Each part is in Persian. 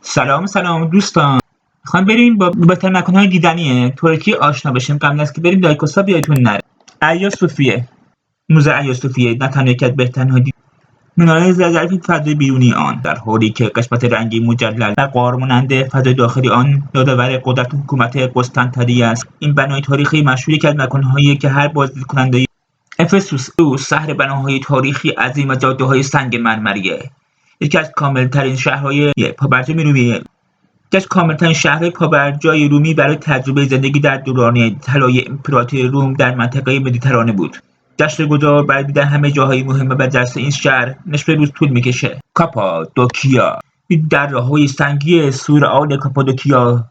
سلام دوستان. میخوایم بریم با بهتر مکانهای دیدنی ترکیه آشنا بشیم. قبل از که بریم دایکوسا بیایتون نره. ایا صوفیه، موزه ایا صوفیه نه تنها یکی از بهترین مناره ظریفی فضای بیرونی آن، در حالی که قسمت رنگی مجلل و غار مانند فضای داخلی آن یادآور قدرت حکومت قسطنطنیه است. این بنای تاریخی مشهور یکی از مکانهایی که هر بازدیدکننده افسوس شهر بناهای تاریخی عظیم و جاده‌های سنگ مرمریه، یکی از کاملترین شهرهای پابرجای رومی برای تجربه زندگی در دوران طلایی امپراتوری روم در منطقه مدیترانه بود. گشت‌گذار برای دیدن همه جاهای مهم و برجسته این شهر نصف روز طول می‌کشه. کاپادوکیا، در راه‌های سنگی سورئال کاپادوکیا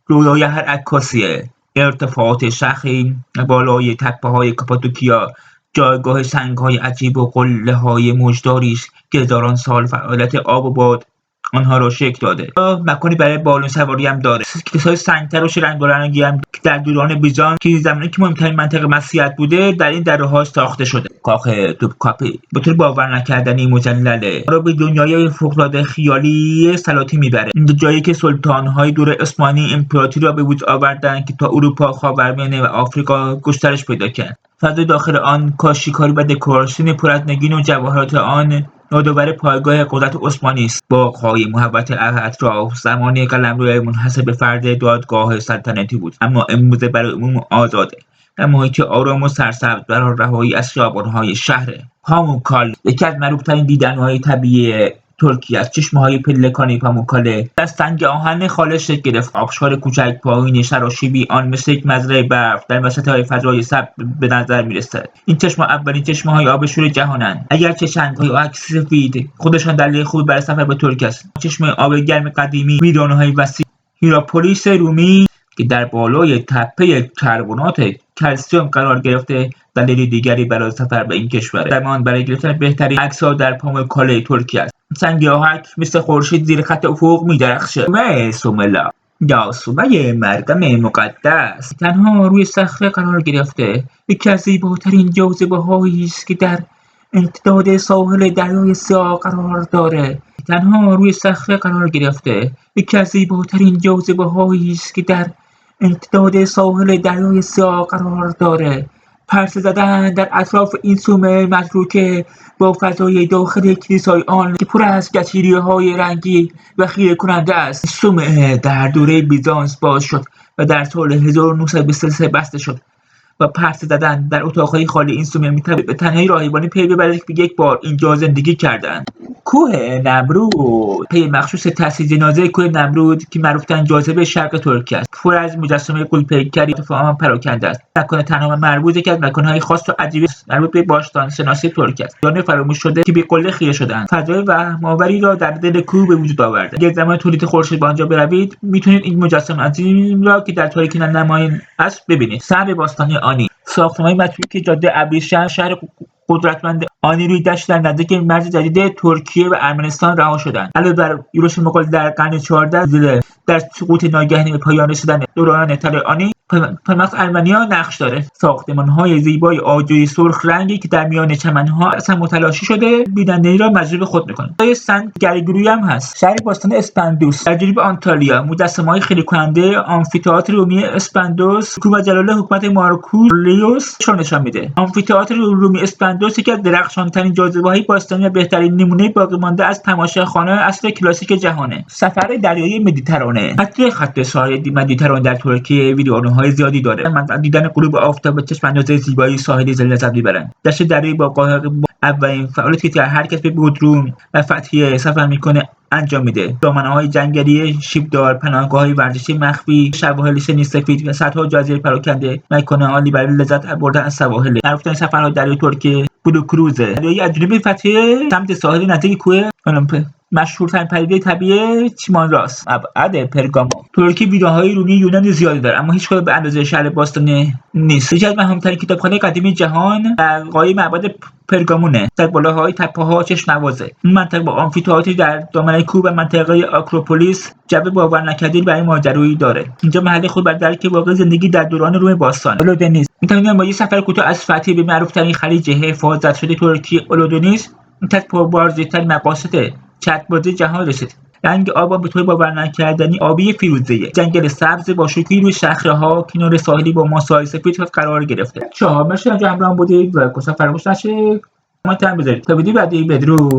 رویای هر عکاسیه. ارتفاعات شاخی بالای تپه‌های کاپادوکیا جایگاه سنگ‌های عجیب و قله‌های موجداری است که هزاران سال فعالیت آب و باد آنها را شکل داده. مکانی برای بالون سواری هم داره. کلیسای سنگ‌تراش رنگارنگی هم که در دوران بیزانس که زمانی که مهمترین منطقه مسیحیت بوده در این دره‌ها ساخته شده. کاخ توپکاپی به طور باور نکردنی مجلله، ما را به دنیای فوق‌العاده خیالی سلاطین میبره. اینجا جایی که سلطان‌های دوره عثمانی امپراتوری را به وجود آوردند که تا اروپا، خاورمیانه و آفریقا گسترش پیدا کرد. فضای داخل آن، کاشیکاری و دکوراسیون پر از نگین و جواهرات آن یادآور پایگاه قدرت عثمانی است. باغ‌های محوط اطراف زمانی قلمرو منحصر به فرد دادگاه سلطنتی بود، اما امروزه برای عموم آزاده. در محیط آرام و سرسبز برای رهایی از خیابان‌های شهر. پاموکال یکی از معروف‌ترین دیدن‌های طبیعی ترکیه است. چشمه‌های پلکانی پاموکاله از سنگ آهن خالص شکل گرفت. آبشار کوچک پایین سراشیبی آن مثل یک مزرعه برف در وسط فضای سبز به نظر می‌رسد. این چشمه‌ها اولین چشمه‌های آبشور جهانند، اگرچه چنگ‌های عکس سفید خودشان دلیل خوبی برای سفر به ترکیه است. چشمه آب گرم قدیمی، ویرانه‌های وسیع. هیراپولیس رومی که در بالای تپه کربنات کلسیم قرار گرفته دلیل دیگری برای سفر به این کشور. زمان برای گرفتن بهترین عکس‌ها در پاموکاله ترکیه است. سنگ آهک مثل خورشید زیر خط افق می‌درخشه. سوملا یا سومه مرگم مقدس تنها روی صخره قرار گرفته، یکی از زیباترین جاذبه‌هایی است که در امتداد ساحل دریای سیاه قرار داره. یکی از زیباترین جاذبه‌هایی است که در امتداد ساحل دریای سیاه قرار داره. پرسه زدن در اطراف این سومه متروکه با فضای داخل کلیسای آن که پر از گچیری‌های رنگی و خیره کننده است. سومه در دوره بیزانس باز شد و در سال 1923 بسته شد و پرسه زدن در اتاقهای خالی این سومه میتونه به تنهایی راهبانی پی ببرد که یک بار اینجا زندگی کردند. کوه نمرود، پی مخصوص تأسیس جنازه کوه نمرود که معروف‌ترین جاذبه شرق ترکیه است، پر از مجسمه غول‌پیکری فهم پراکنده است. مکان تنها مربوط یکی از مکان‌های خاص و عجیب مربوط به باستان شناسی ترکیه است. جان فراموش شده که به قله خیره شده‌اند، فضای وهم‌آوری را در دل کوه به وجود آورده. اگر زمان تولید خورشید به آنجا بروید میتونید این مجسمه عظیم را که در تاریکی نمایان است ببینید. شهر باستانی آنی، ساختمان‌های متروکه جاده ابریشم شهر قدرتمند آنی روی دشت در نزدیک مرز جدید ترکیه و ارمنستان رها شدند. علاوه بر یورش مغول در قرن 14 در سقوط ناگهانی به پایان رسیدن دوران طلایی آنی پایمقص ارمنیا نقش داره. ساختمان‌های زیبای آجوری سرخ رنگی که در میان چمن‌ها اصلا متلاشی شده بیننده‌ای را مجذوب خود می‌کنه. جای سنت گریگوری هم هست. شهر باستان اسپندوس در جنوب آنتالیا، مجسمه‌های خیره کننده آمفی‌تئاتر رومی اسپندوس کوه و جلال حکومت مارکوس لیوس را نشان میده. آمفی‌تئاتر رومی اسپندوس یکی از درخشان‌ترین جاذبه‌های باستانی و بهترین نمونه باقی مانده از تماشاخانه اصل کلاسیک جهانه. سفر دریایی مدیترانه، خط ساحل مدیترانه در ترکیه ویرانه‌های زیادی داره. من دیدن غروب آفتاب به چشم اندازه زیبایی ساحلی لذت می‌برند. دشت دریایی با قایق اولین فعالیتی که هر کس به بودروم و فتحیه سفر میکنه انجام میده. دامنه‌های جنگلی شیبدار، پناهگاه‌های ورزشی مخفی، سواحل سنی سفید و صدها جزیره پراکنده مکان عالی برای لذت بردن از سواحل. معروف‌ترین سفرهای دریایی ترکیه بلوکروزه. دریایی از جنوب فتحیه سمت ساحل نزدیک کوه المپه. مشهورترین پدیده طبیعی چیمانراس. ابعد پرگامو. ترکیه ویرانه‌های رومی یونانی زیادی داره، اما هیچ کدام به اندازه شهر باستانی نیست. یکی از مهمترین کتابخانه قدیمی جهان در قایق معبد پرگامونه. در بالاهای تپه‌ها چشم نوازه. این منطقه با آمفی‌تئاتری در دامنه کوه و منطقه آکروپولیس جو باور نکردنی برای ماجرایی داره. اینجا محل خوب برای درک واقعی زندگی در دوران روم باستان. اولودنیس می‌توانید با یه سفر کوتاه از فتحی به معروف‌ترین خلیج حفاظت شده ترکیه اولودنیس، یک از پربارزترین مقاصد چتربازی جهان رسید. رنگ آب به طور باور نکردنی آبی فیروزه‌ای، جنگل سبز با شکوهی روی صخره‌ها، کنار ساحلی با ماسه‌های سفید قرار گرفته. مرسی اینجا همراه بودید و فراموش نشه کامنت هم بذارید تا ویدیو بعدی. بدرود.